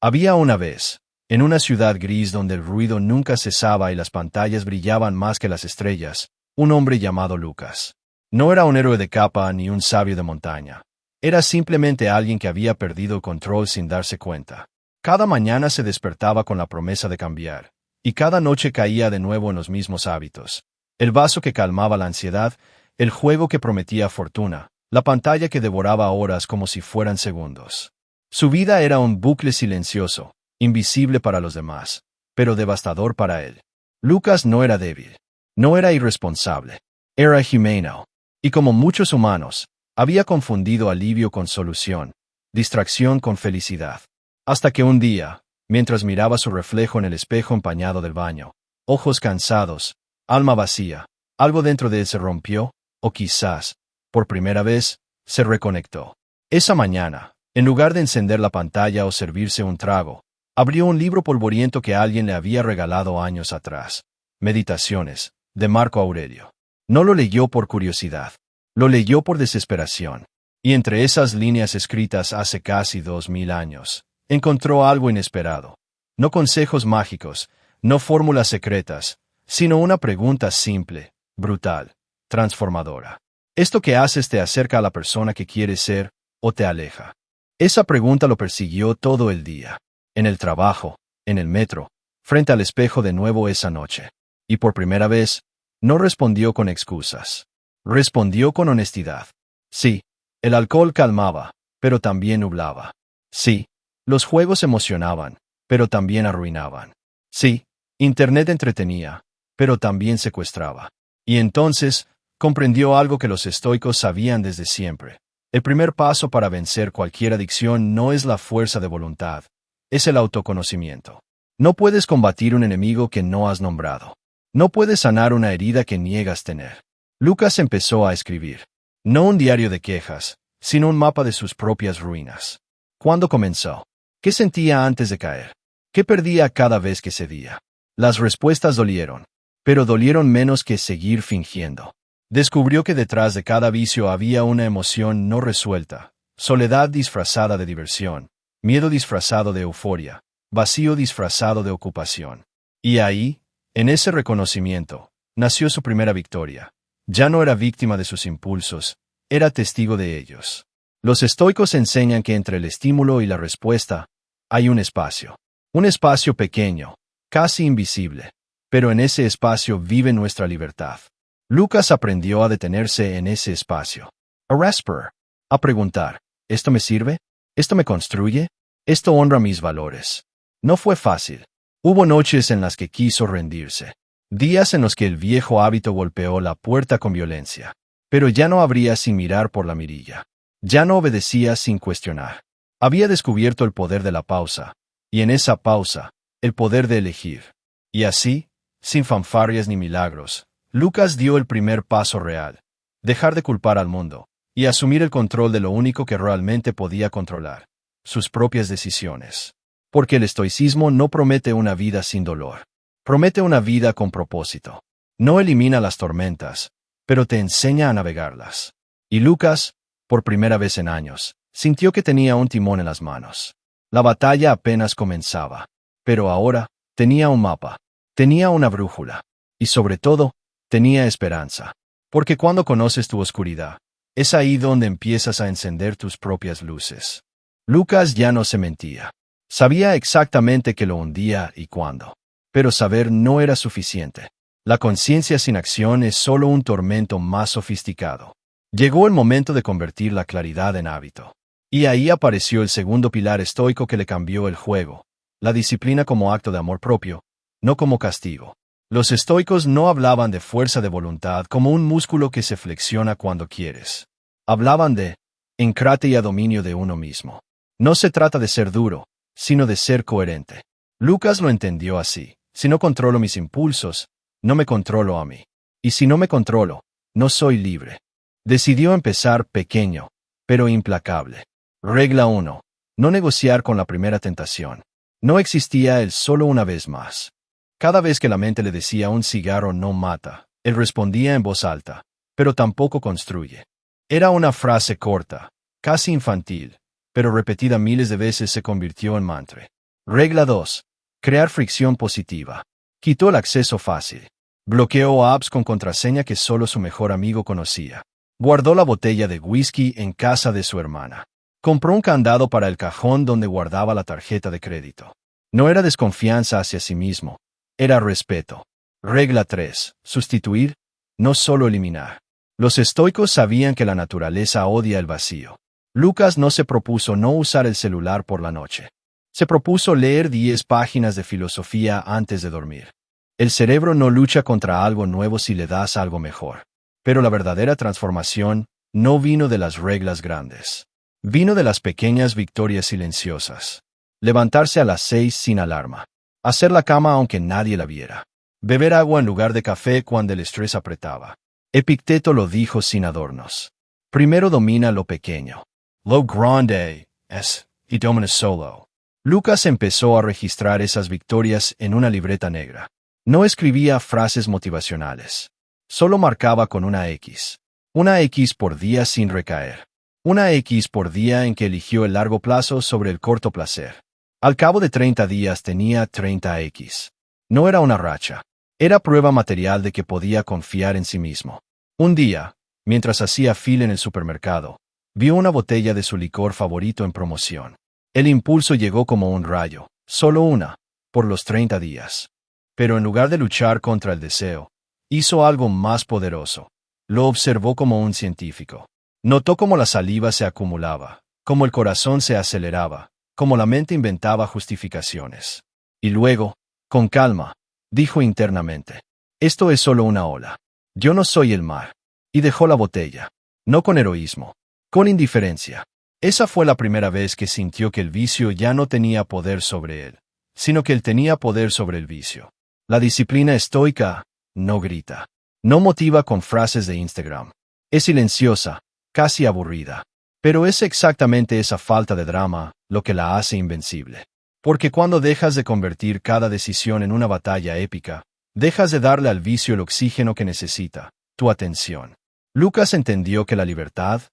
Había una vez, en una ciudad gris donde el ruido nunca cesaba y las pantallas brillaban más que las estrellas, un hombre llamado Lucas. No era un héroe de capa ni un sabio de montaña. Era simplemente alguien que había perdido el control sin darse cuenta. Cada mañana se despertaba con la promesa de cambiar, y cada noche caía de nuevo en los mismos hábitos. El vaso que calmaba la ansiedad, el juego que prometía fortuna, la pantalla que devoraba horas como si fueran segundos. Su vida era un bucle silencioso, invisible para los demás, pero devastador para él. Lucas no era débil, no era irresponsable, era Jimeno. Y como muchos humanos, había confundido alivio con solución, distracción con felicidad. Hasta que un día, mientras miraba su reflejo en el espejo empañado del baño, ojos cansados, alma vacía, algo dentro de él se rompió, o quizás, por primera vez, se reconectó. Esa mañana, en lugar de encender la pantalla o servirse un trago, abrió un libro polvoriento que alguien le había regalado años atrás. Meditaciones, de Marco Aurelio. No lo leyó por curiosidad, lo leyó por desesperación. Y entre esas líneas escritas hace casi 2000 años, encontró algo inesperado. No consejos mágicos, no fórmulas secretas, sino una pregunta simple, brutal, transformadora. ¿Esto que haces te acerca a la persona que quieres ser o te aleja? Esa pregunta lo persiguió todo el día. En el trabajo, en el metro, frente al espejo de nuevo esa noche. Y por primera vez, no respondió con excusas. Respondió con honestidad. Sí, el alcohol calmaba, pero también nublaba. Sí, los juegos emocionaban, pero también arruinaban. Sí, Internet entretenía, pero también secuestraba. Y entonces, comprendió algo que los estoicos sabían desde siempre. El primer paso para vencer cualquier adicción no es la fuerza de voluntad, es el autoconocimiento. No puedes combatir un enemigo que no has nombrado. No puedes sanar una herida que niegas tener. Lucas empezó a escribir. No un diario de quejas, sino un mapa de sus propias ruinas. ¿Cuándo comenzó? ¿Qué sentía antes de caer? ¿Qué perdía cada vez que cedía? Las respuestas dolieron, pero dolieron menos que seguir fingiendo. Descubrió que detrás de cada vicio había una emoción no resuelta, soledad disfrazada de diversión, miedo disfrazado de euforia, vacío disfrazado de ocupación. Y ahí, en ese reconocimiento, nació su primera victoria. Ya no era víctima de sus impulsos, era testigo de ellos. Los estoicos enseñan que entre el estímulo y la respuesta hay un espacio pequeño, casi invisible, pero en ese espacio vive nuestra libertad. Lucas aprendió a detenerse en ese espacio. A respirar, a preguntar, ¿esto me sirve? ¿Esto me construye? ¿Esto honra mis valores? No fue fácil. Hubo noches en las que quiso rendirse. Días en los que el viejo hábito golpeó la puerta con violencia. Pero ya no abría sin mirar por la mirilla. Ya no obedecía sin cuestionar. Había descubierto el poder de la pausa, y en esa pausa, el poder de elegir. Y así, sin fanfarrias ni milagros, Lucas dio el primer paso real. Dejar de culpar al mundo, y asumir el control de lo único que realmente podía controlar. Sus propias decisiones. Porque el estoicismo no promete una vida sin dolor. Promete una vida con propósito. No elimina las tormentas, pero te enseña a navegarlas. Y Lucas, por primera vez en años, sintió que tenía un timón en las manos. La batalla apenas comenzaba. Pero ahora, tenía un mapa. Tenía una brújula. Y sobre todo, tenía esperanza. Porque cuando conoces tu oscuridad, es ahí donde empiezas a encender tus propias luces. Lucas ya no se mentía. Sabía exactamente qué lo hundía y cuándo. Pero saber no era suficiente. La conciencia sin acción es solo un tormento más sofisticado. Llegó el momento de convertir la claridad en hábito. Y ahí apareció el segundo pilar estoico que le cambió el juego. La disciplina como acto de amor propio, no como castigo. Los estoicos no hablaban de fuerza de voluntad como un músculo que se flexiona cuando quieres. Hablaban de encrate y a dominio de uno mismo. No se trata de ser duro, sino de ser coherente. Lucas lo entendió así. Si no controlo mis impulsos, no me controlo a mí. Y si no me controlo, no soy libre. Decidió empezar pequeño, pero implacable. Regla 1. No negociar con la primera tentación. No existía el solo una vez más. Cada vez que la mente le decía un cigarro no mata, él respondía en voz alta, pero tampoco construye. Era una frase corta, casi infantil, pero repetida miles de veces se convirtió en mantra. Regla 2. Crear fricción positiva. Quitó el acceso fácil. Bloqueó apps con contraseña que solo su mejor amigo conocía. Guardó la botella de whisky en casa de su hermana. Compró un candado para el cajón donde guardaba la tarjeta de crédito. No era desconfianza hacia sí mismo, era respeto. Regla 3. Sustituir, no solo eliminar. Los estoicos sabían que la naturaleza odia el vacío. Lucas no se propuso no usar el celular por la noche. Se propuso leer 10 páginas de filosofía antes de dormir. El cerebro no lucha contra algo nuevo si le das algo mejor. Pero la verdadera transformación no vino de las reglas grandes. Vino de las pequeñas victorias silenciosas. Levantarse a las 6 sin alarma. Hacer la cama aunque nadie la viera. Beber agua en lugar de café cuando el estrés apretaba. Epicteto lo dijo sin adornos. Primero domina lo pequeño. Lo grande es y dominus solo. Lucas empezó a registrar esas victorias en una libreta negra. No escribía frases motivacionales. Solo marcaba con una X. Una X por día sin recaer. Una X por día en que eligió el largo plazo sobre el corto placer. Al cabo de 30 días tenía 30 X. No era una racha. Era prueba material de que podía confiar en sí mismo. Un día, mientras hacía fila en el supermercado, vio una botella de su licor favorito en promoción. El impulso llegó como un rayo, solo una, por los 30 días. Pero en lugar de luchar contra el deseo, hizo algo más poderoso. Lo observó como un científico. Notó cómo la saliva se acumulaba, cómo el corazón se aceleraba, cómo la mente inventaba justificaciones. Y luego, con calma, dijo internamente: esto es solo una ola. Yo no soy el mar. Y dejó la botella. No con heroísmo, con indiferencia. Esa fue la primera vez que sintió que el vicio ya no tenía poder sobre él, sino que él tenía poder sobre el vicio. La disciplina estoica no grita, no motiva con frases de Instagram. Es silenciosa, casi aburrida. Pero es exactamente esa falta de drama lo que la hace invencible. Porque cuando dejas de convertir cada decisión en una batalla épica, dejas de darle al vicio el oxígeno que necesita, tu atención. Lucas entendió que la libertad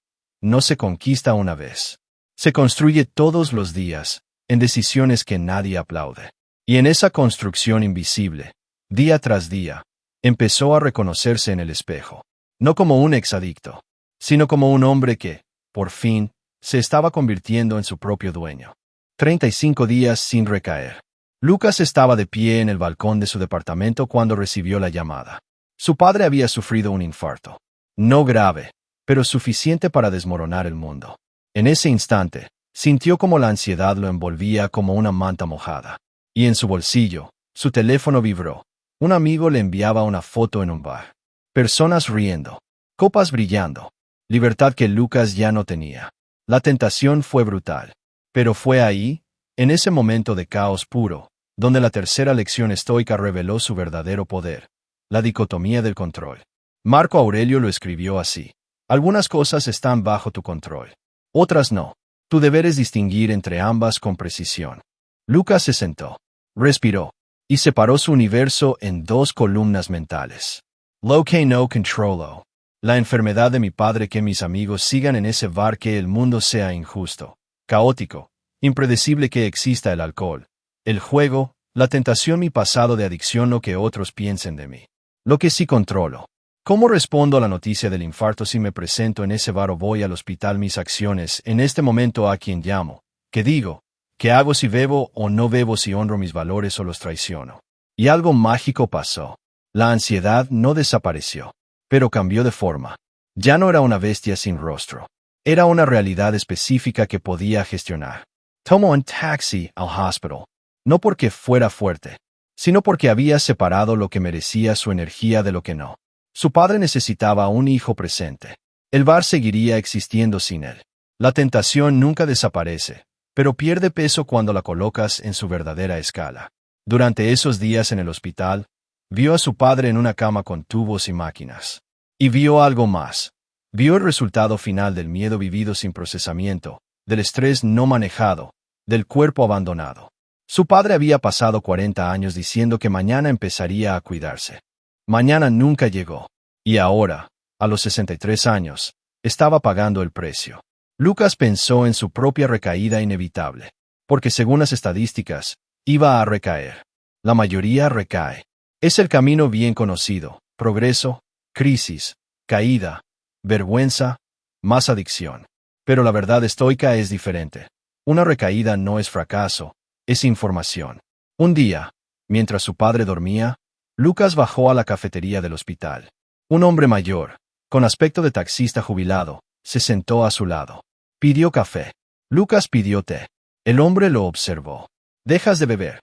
no se conquista una vez. Se construye todos los días, en decisiones que nadie aplaude. Y en esa construcción invisible, día tras día, empezó a reconocerse en el espejo. No como un exadicto, sino como un hombre que, por fin, se estaba convirtiendo en su propio dueño. 35 días sin recaer. Lucas estaba de pie en el balcón de su departamento cuando recibió la llamada. Su padre había sufrido un infarto. No grave, pero suficiente para desmoronar el mundo. En ese instante, sintió como la ansiedad lo envolvía como una manta mojada. Y en su bolsillo, su teléfono vibró. Un amigo le enviaba una foto en un bar. Personas riendo. Copas brillando. Libertad que Lucas ya no tenía. La tentación fue brutal. Pero fue ahí, en ese momento de caos puro, donde la tercera lección estoica reveló su verdadero poder. La dicotomía del control. Marco Aurelio lo escribió así: algunas cosas están bajo tu control. Otras no. Tu deber es distinguir entre ambas con precisión. Lucas se sentó. Respiró. Y separó su universo en 2 columnas mentales. Lo que no controlo. La enfermedad de mi padre, que mis amigos sigan en ese bar, que el mundo sea injusto, caótico, impredecible, que exista el alcohol, el juego, la tentación, mi pasado de adicción, lo que otros piensen de mí. Lo que sí controlo. ¿Cómo respondo a la noticia del infarto si me presento en ese bar o voy al hospital? Mis acciones, en este momento, a quién llamo, qué digo, qué hago, si bebo o no bebo, si honro mis valores o los traiciono. Y algo mágico pasó. La ansiedad no desapareció, pero cambió de forma. Ya no era una bestia sin rostro. Era una realidad específica que podía gestionar. Tomó un taxi al hospital. No porque fuera fuerte, sino porque había separado lo que merecía su energía de lo que no. Su padre necesitaba un hijo presente. El bar seguiría existiendo sin él. La tentación nunca desaparece, pero pierde peso cuando la colocas en su verdadera escala. Durante esos días en el hospital, vio a su padre en una cama con tubos y máquinas. Y vio algo más. Vio el resultado final del miedo vivido sin procesamiento, del estrés no manejado, del cuerpo abandonado. Su padre había pasado 40 años diciendo que mañana empezaría a cuidarse. Mañana nunca llegó. Y ahora, a los 63 años, estaba pagando el precio. Lucas pensó en su propia recaída inevitable. Porque según las estadísticas, Iba a recaer. La mayoría recae. Es el camino bien conocido: progreso, crisis, caída, vergüenza, más adicción. Pero la verdad estoica es diferente. Una recaída no es fracaso, es información. Un día, mientras su padre dormía, Lucas bajó a la cafetería del hospital. Un hombre mayor, con aspecto de taxista jubilado, se sentó a su lado. Pidió café. Lucas pidió té. El hombre lo observó. «¿Dejas de beber?»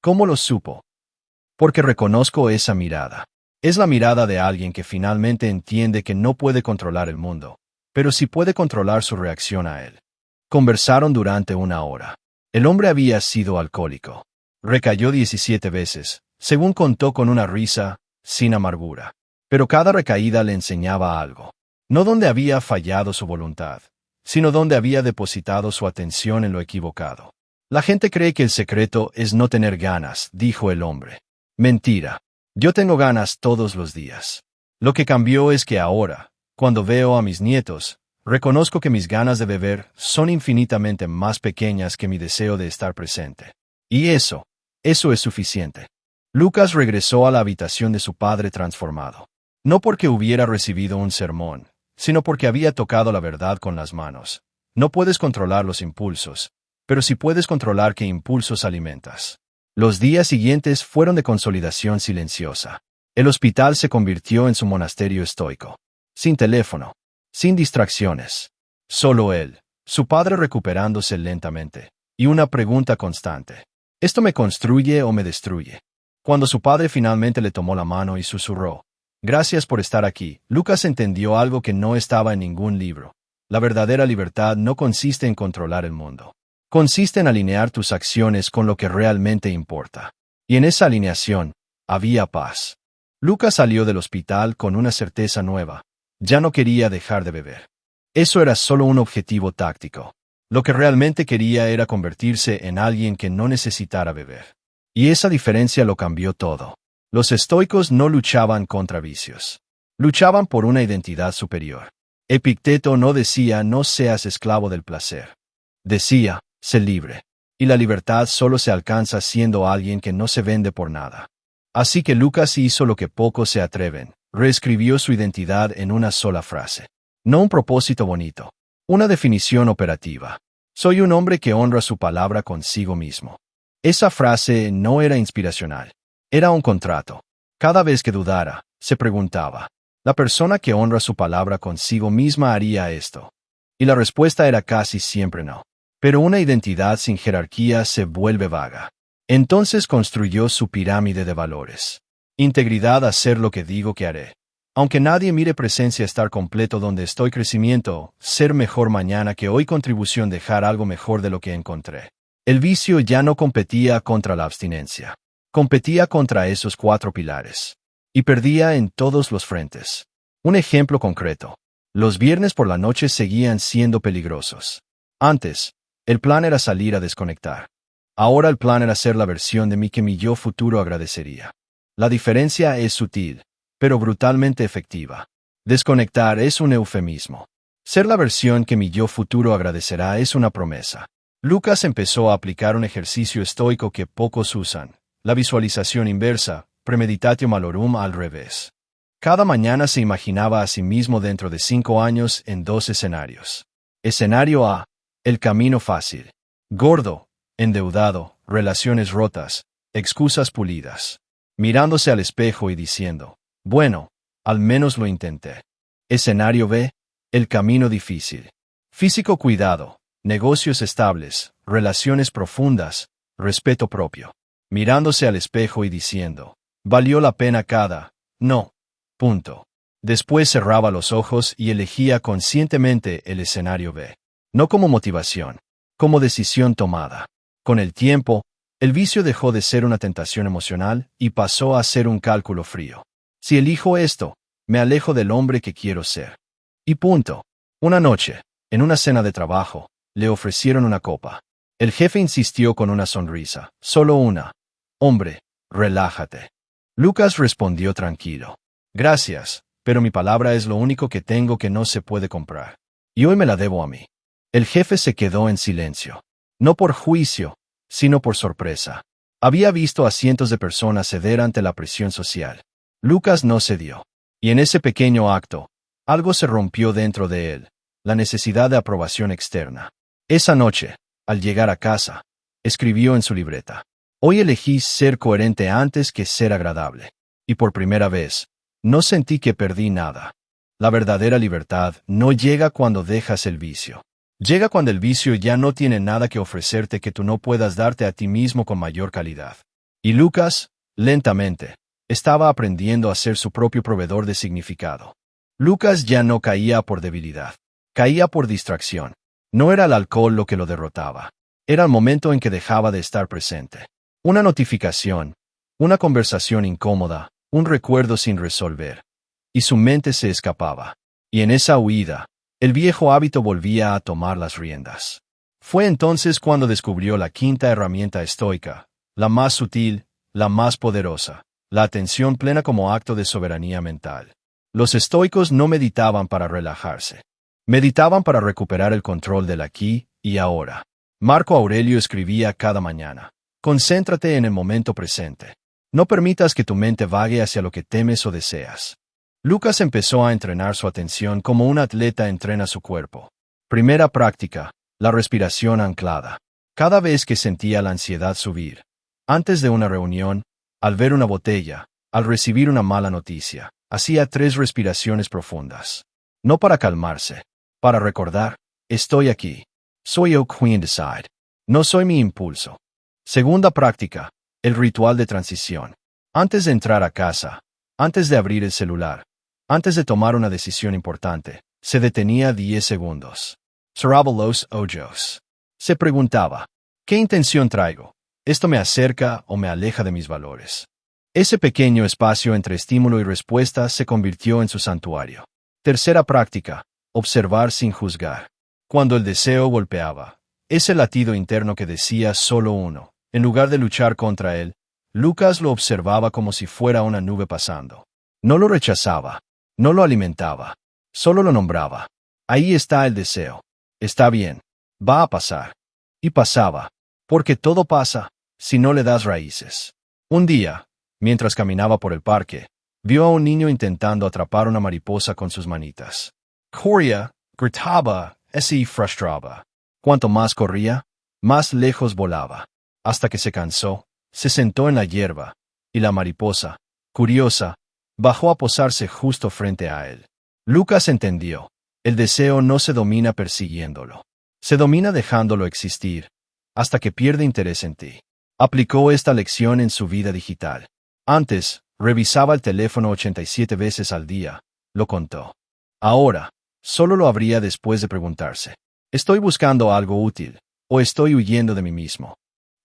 ¿Cómo lo supo? Porque reconozco esa mirada. Es la mirada de alguien que finalmente entiende que no puede controlar el mundo, pero sí puede controlar su reacción a él. Conversaron durante 1 hora. El hombre había sido alcohólico. Recayó 17 veces, según contó con una risa, sin amargura. Pero cada recaída le enseñaba algo. No dónde había fallado su voluntad, sino dónde había depositado su atención en lo equivocado. La gente cree que el secreto es no tener ganas, dijo el hombre. Mentira. Yo tengo ganas todos los días. Lo que cambió es que ahora, cuando veo a mis nietos, reconozco que mis ganas de beber son infinitamente más pequeñas que mi deseo de estar presente. Y eso es suficiente. Lucas regresó a la habitación de su padre transformado. No porque hubiera recibido un sermón, sino porque había tocado la verdad con las manos. No puedes controlar los impulsos, pero sí puedes controlar qué impulsos alimentas. Los días siguientes fueron de consolidación silenciosa. El hospital se convirtió en su monasterio estoico. Sin teléfono, sin distracciones. Solo él, su padre recuperándose lentamente, y una pregunta constante. ¿Esto me construye o me destruye? Cuando su padre finalmente le tomó la mano y susurró: «Gracias por estar aquí», Lucas entendió algo que no estaba en ningún libro. La verdadera libertad no consiste en controlar el mundo. Consiste en alinear tus acciones con lo que realmente importa. Y en esa alineación, había paz. Lucas salió del hospital con una certeza nueva. Ya no quería dejar de beber. Eso era solo un objetivo táctico. Lo que realmente quería era convertirse en alguien que no necesitara beber. Y esa diferencia lo cambió todo. Los estoicos no luchaban contra vicios. Luchaban por una identidad superior. Epicteto no decía «no seas esclavo del placer». Decía «sé libre». Y la libertad solo se alcanza siendo alguien que no se vende por nada. Así que Lucas hizo lo que pocos se atreven. Reescribió su identidad en una sola frase. No un propósito bonito. Una definición operativa. Soy un hombre que honra su palabra consigo mismo. Esa frase no era inspiracional. Era un contrato. Cada vez que dudara, se preguntaba: ¿la persona que honra su palabra consigo misma haría esto? Y la respuesta era casi siempre no. Pero una identidad sin jerarquía se vuelve vaga. Entonces construyó su pirámide de valores. Integridad: hacer lo que digo que haré. Aunque nadie mire; presencia: estar completo donde estoy. Crecimiento: ser mejor mañana que hoy. Contribución: dejar algo mejor de lo que encontré. El vicio ya no competía contra la abstinencia. Competía contra esos 4 pilares. Y perdía en todos los frentes. Un ejemplo concreto. Los viernes por la noche seguían siendo peligrosos. Antes, el plan era salir a desconectar. Ahora el plan era ser la versión de mí que mi yo futuro agradecería. La diferencia es sutil, pero brutalmente efectiva. Desconectar es un eufemismo. Ser la versión que mi yo futuro agradecerá es una promesa. Lucas empezó a aplicar un ejercicio estoico que pocos usan: la visualización inversa, premeditatio malorum al revés. Cada mañana se imaginaba a sí mismo dentro de 5 años en 2 escenarios. Escenario A: el camino fácil. Gordo, endeudado, relaciones rotas, excusas pulidas. Mirándose al espejo y diciendo: bueno, al menos lo intenté. Escenario B: el camino difícil. Físico cuidado, negocios estables, relaciones profundas, respeto propio. Mirándose al espejo y diciendo: valió la pena cada no. Punto. Después cerraba los ojos y elegía conscientemente el escenario B. No como motivación, como decisión tomada. Con el tiempo, el vicio dejó de ser una tentación emocional y pasó a ser un cálculo frío. Si elijo esto, me alejo del hombre que quiero ser. Y punto. Una noche, en una cena de trabajo, le ofrecieron una copa. El jefe insistió con una sonrisa: solo una. Hombre, relájate. Lucas respondió tranquilo: gracias, pero mi palabra es lo único que tengo que no se puede comprar. Y hoy me la debo a mí. El jefe se quedó en silencio. No por juicio, sino por sorpresa. Había visto a cientos de personas ceder ante la presión social. Lucas no cedió. Y en ese pequeño acto, algo se rompió dentro de él, la necesidad de aprobación externa. Esa noche, al llegar a casa, escribió en su libreta: «Hoy elegí ser coherente antes que ser agradable». Y por primera vez, no sentí que perdí nada. La verdadera libertad no llega cuando dejas el vicio. Llega cuando el vicio ya no tiene nada que ofrecerte que tú no puedas darte a ti mismo con mayor calidad. Y Lucas, lentamente, estaba aprendiendo a ser su propio proveedor de significado. Lucas ya no caía por debilidad. Caía por distracción. No era el alcohol lo que lo derrotaba. Era el momento en que dejaba de estar presente. Una notificación, una conversación incómoda, un recuerdo sin resolver. Y su mente se escapaba. Y en esa huida, el viejo hábito volvía a tomar las riendas. Fue entonces cuando descubrió la quinta herramienta estoica, la más sutil, la más poderosa, la atención plena como acto de soberanía mental. Los estoicos no meditaban para relajarse. Meditaban para recuperar el control del aquí y ahora. Marco Aurelio escribía cada mañana: «Concéntrate en el momento presente. No permitas que tu mente vague hacia lo que temes o deseas». Lucas empezó a entrenar su atención como un atleta entrena su cuerpo. Primera práctica: la respiración anclada. Cada vez que sentía la ansiedad subir, antes de una reunión, al ver una botella, al recibir una mala noticia, hacía 3 respiraciones profundas. No para calmarse, para recordar: estoy aquí. Soy el Queen Decide. No soy mi impulso. Segunda práctica: el ritual de transición. Antes de entrar a casa, antes de abrir el celular, antes de tomar una decisión importante, se detenía 10 segundos. Cerraba los ojos. Se preguntaba: ¿qué intención traigo? ¿Esto me acerca o me aleja de mis valores? Ese pequeño espacio entre estímulo y respuesta se convirtió en su santuario. Tercera práctica: observar sin juzgar. Cuando el deseo golpeaba, ese latido interno que decía solo uno, en lugar de luchar contra él, Lucas lo observaba como si fuera una nube pasando. No lo rechazaba, no lo alimentaba, solo lo nombraba. Ahí está el deseo. Está bien. Va a pasar. Y pasaba. Porque todo pasa, si no le das raíces. Un día, mientras caminaba por el parque, vio a un niño intentando atrapar una mariposa con sus manitas. Corría, gritaba, y frustraba. Cuanto más corría, más lejos volaba. Hasta que se cansó, se sentó en la hierba, y la mariposa, curiosa, bajó a posarse justo frente a él. Lucas entendió: el deseo no se domina persiguiéndolo. Se domina dejándolo existir, hasta que pierde interés en ti. Aplicó esta lección en su vida digital. Antes, revisaba el teléfono 87 veces al día, lo contó. Ahora, solo lo abría después de preguntarse: ¿estoy buscando algo útil, o estoy huyendo de mí mismo?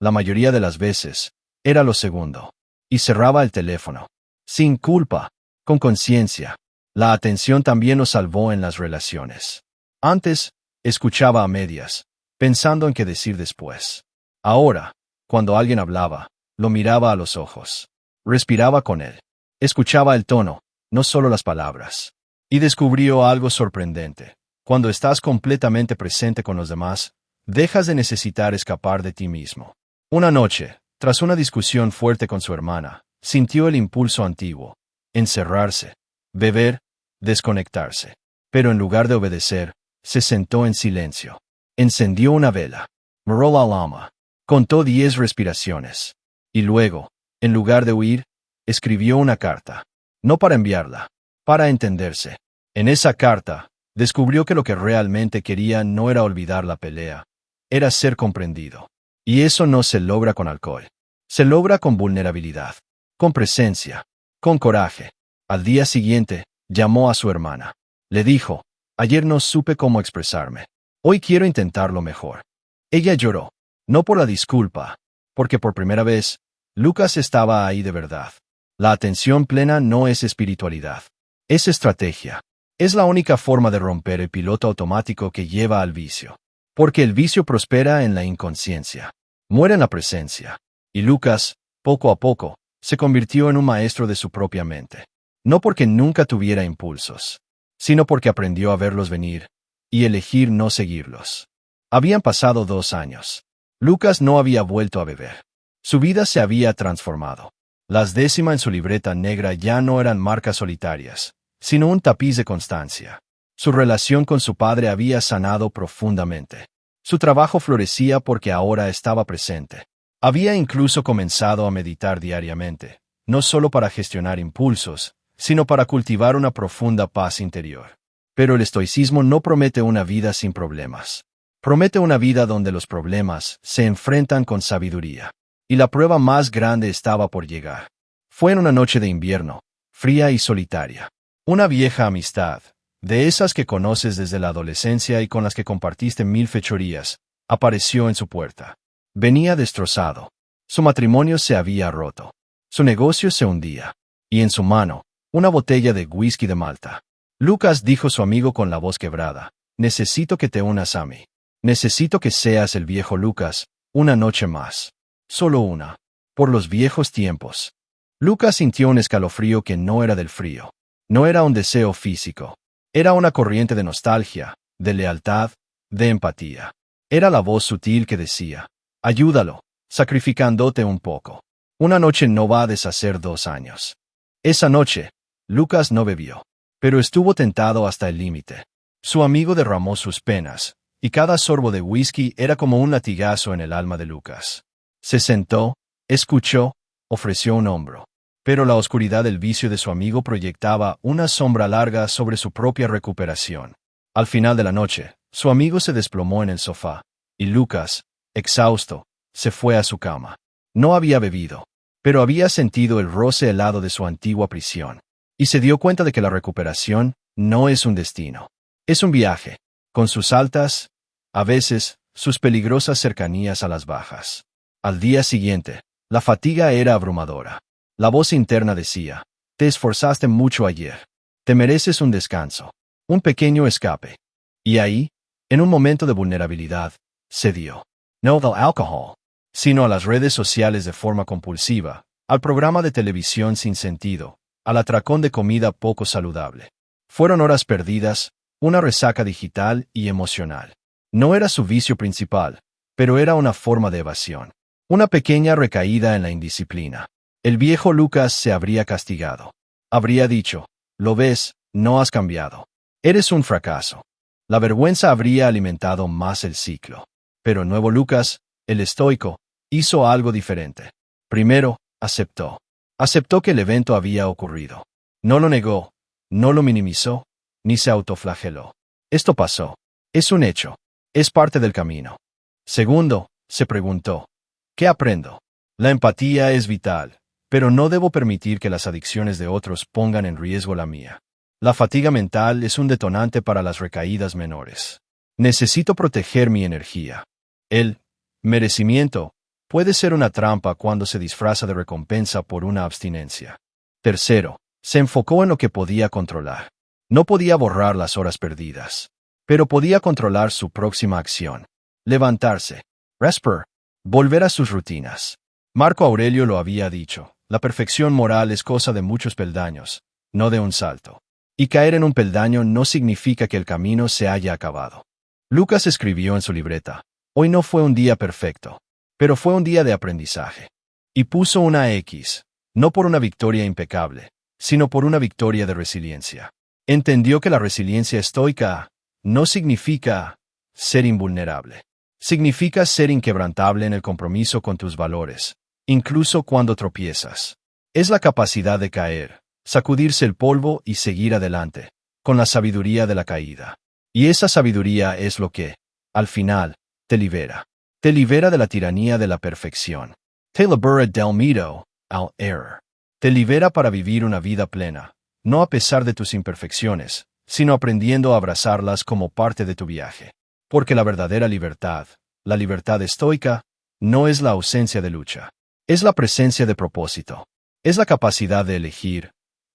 La mayoría de las veces, era lo segundo. Y cerraba el teléfono. Sin culpa, con conciencia. La atención también lo salvó en las relaciones. Antes, escuchaba a medias, pensando en qué decir después. Ahora, cuando alguien hablaba, lo miraba a los ojos. Respiraba con él. Escuchaba el tono, no solo las palabras. Y descubrió algo sorprendente. Cuando estás completamente presente con los demás, dejas de necesitar escapar de ti mismo. Una noche, tras una discusión fuerte con su hermana, sintió el impulso antiguo: encerrarse, beber, desconectarse. Pero en lugar de obedecer, se sentó en silencio. Encendió una vela. Miró la llama. Contó 10 respiraciones. Y luego, en lugar de huir, escribió una carta. No para enviarla, para entenderse. En esa carta, descubrió que lo que realmente quería no era olvidar la pelea, era ser comprendido. Y eso no se logra con alcohol. Se logra con vulnerabilidad, con presencia, con coraje. Al día siguiente, llamó a su hermana. Le dijo: ayer no supe cómo expresarme. Hoy quiero intentarlo mejor. Ella lloró, no por la disculpa, porque por primera vez, Lucas estaba ahí de verdad. La atención plena no es espiritualidad. Es estrategia. Es la única forma de romper el piloto automático que lleva al vicio. Porque el vicio prospera en la inconsciencia. Muere en la presencia. Y Lucas, poco a poco, se convirtió en un maestro de su propia mente. No porque nunca tuviera impulsos, sino porque aprendió a verlos venir y elegir no seguirlos. Habían pasado 2 años. Lucas no había vuelto a beber. Su vida se había transformado. Las décimas en su libreta negra ya no eran marcas solitarias, sino un tapiz de constancia. Su relación con su padre había sanado profundamente. Su trabajo florecía porque ahora estaba presente. Había incluso comenzado a meditar diariamente, no solo para gestionar impulsos, sino para cultivar una profunda paz interior. Pero el estoicismo no promete una vida sin problemas. Promete una vida donde los problemas se enfrentan con sabiduría. Y la prueba más grande estaba por llegar. Fue en una noche de invierno, fría y solitaria. Una vieja amistad, de esas que conoces desde la adolescencia y con las que compartiste mil fechorías, apareció en su puerta. Venía destrozado. Su matrimonio se había roto. Su negocio se hundía. Y en su mano, una botella de whisky de Malta. Lucas, dijo su amigo con la voz quebrada, necesito que te unas a mí. Necesito que seas el viejo Lucas, una noche más. Solo una. Por los viejos tiempos. Lucas sintió un escalofrío que no era del frío. No era un deseo físico. Era una corriente de nostalgia, de lealtad, de empatía. Era la voz sutil que decía, ayúdalo, sacrificándote un poco. Una noche no va a deshacer 2 años. Esa noche, Lucas no bebió, pero estuvo tentado hasta el límite. Su amigo derramó sus penas, y cada sorbo de whisky era como un latigazo en el alma de Lucas. Se sentó, escuchó, ofreció un hombro. Pero la oscuridad del vicio de su amigo proyectaba una sombra larga sobre su propia recuperación. Al final de la noche, su amigo se desplomó en el sofá, y Lucas, exhausto, se fue a su cama. No había bebido, pero había sentido el roce helado de su antigua prisión, y se dio cuenta de que la recuperación no es un destino. Es un viaje, con sus altas, a veces, sus peligrosas cercanías a las bajas. Al día siguiente, la fatiga era abrumadora. La voz interna decía, te esforzaste mucho ayer. Te mereces un descanso, un pequeño escape. Y ahí, en un momento de vulnerabilidad, cedió. No al alcohol, sino a las redes sociales de forma compulsiva, al programa de televisión sin sentido, al atracón de comida poco saludable. Fueron horas perdidas, una resaca digital y emocional. No era su vicio principal, pero era una forma de evasión. Una pequeña recaída en la indisciplina. El viejo Lucas se habría castigado. Habría dicho, lo ves, no has cambiado. Eres un fracaso. La vergüenza habría alimentado más el ciclo. Pero el nuevo Lucas, el estoico, hizo algo diferente. Primero, aceptó. Aceptó que el evento había ocurrido. No lo negó, no lo minimizó, ni se autoflageló. Esto pasó. Es un hecho. Es parte del camino. Segundo, se preguntó, ¿qué aprendo? La empatía es vital, pero no debo permitir que las adicciones de otros pongan en riesgo la mía. La fatiga mental es un detonante para las recaídas menores. Necesito proteger mi energía. El merecimiento puede ser una trampa cuando se disfraza de recompensa por una abstinencia. Tercero, se enfocó en lo que podía controlar. No podía borrar las horas perdidas, pero podía controlar su próxima acción. Levantarse, respirar, volver a sus rutinas. Marco Aurelio lo había dicho, la perfección moral es cosa de muchos peldaños, no de un salto. Y caer en un peldaño no significa que el camino se haya acabado. Lucas escribió en su libreta, hoy no fue un día perfecto, pero fue un día de aprendizaje. Y puso una X, no por una victoria impecable, sino por una victoria de resiliencia. Entendió que la resiliencia estoica no significa ser invulnerable. Significa ser inquebrantable en el compromiso con tus valores, incluso cuando tropiezas. Es la capacidad de caer, sacudirse el polvo y seguir adelante, con la sabiduría de la caída. Y esa sabiduría es lo que, al final, te libera. Te libera de la tiranía de la perfección. Te libera del miedo al error. Te libera para vivir una vida plena, no a pesar de tus imperfecciones, sino aprendiendo a abrazarlas como parte de tu viaje. Porque la verdadera libertad, la libertad estoica, no es la ausencia de lucha. Es la presencia de propósito. Es la capacidad de elegir,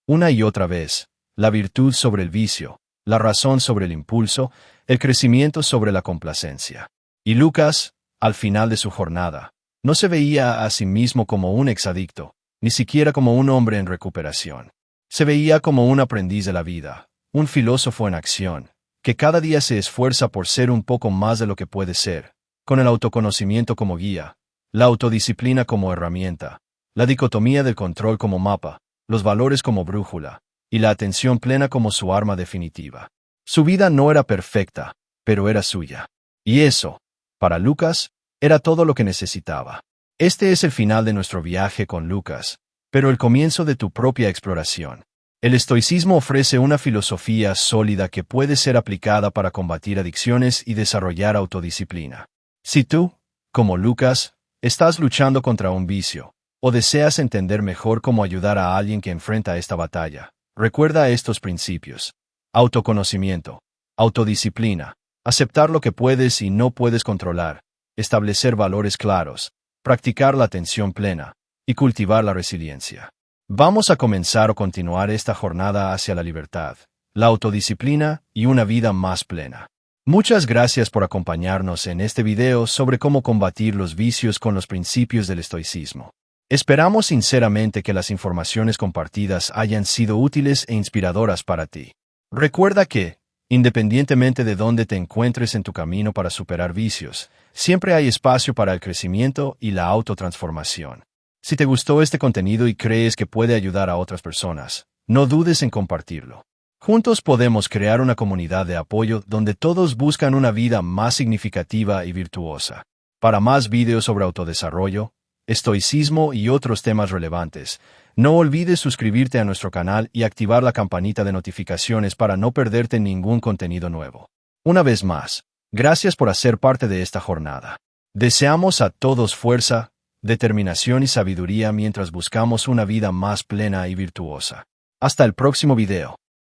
una y otra vez, la virtud sobre el vicio, la razón sobre el impulso, el crecimiento sobre la complacencia. Y Lucas, al final de su jornada, no se veía a sí mismo como un exadicto, ni siquiera como un hombre en recuperación. Se veía como un aprendiz de la vida, un filósofo en acción, que cada día se esfuerza por ser un poco más de lo que puede ser, con el autoconocimiento como guía, la autodisciplina como herramienta, la dicotomía del control como mapa, los valores como brújula, y la atención plena como su arma definitiva. Su vida no era perfecta, pero era suya. Y eso, para Lucas, era todo lo que necesitaba. Este es el final de nuestro viaje con Lucas, pero el comienzo de tu propia exploración. El estoicismo ofrece una filosofía sólida que puede ser aplicada para combatir adicciones y desarrollar autodisciplina. Si tú, como Lucas, estás luchando contra un vicio, o deseas entender mejor cómo ayudar a alguien que enfrenta esta batalla, recuerda estos principios: autoconocimiento, autodisciplina, aceptar lo que puedes y no puedes controlar, establecer valores claros, practicar la atención plena y cultivar la resiliencia. Vamos a comenzar o continuar esta jornada hacia la libertad, la autodisciplina y una vida más plena. Muchas gracias por acompañarnos en este video sobre cómo combatir los vicios con los principios del estoicismo. Esperamos sinceramente que las informaciones compartidas hayan sido útiles e inspiradoras para ti. Recuerda que, independientemente de dónde te encuentres en tu camino para superar vicios, siempre hay espacio para el crecimiento y la autotransformación. Si te gustó este contenido y crees que puede ayudar a otras personas, no dudes en compartirlo. Juntos podemos crear una comunidad de apoyo donde todos buscan una vida más significativa y virtuosa. Para más videos sobre autodesarrollo, estoicismo y otros temas relevantes, no olvides suscribirte a nuestro canal y activar la campanita de notificaciones para no perderte ningún contenido nuevo. Una vez más, gracias por hacer parte de esta jornada. Deseamos a todos fuerza, determinación y sabiduría mientras buscamos una vida más plena y virtuosa. Hasta el próximo video.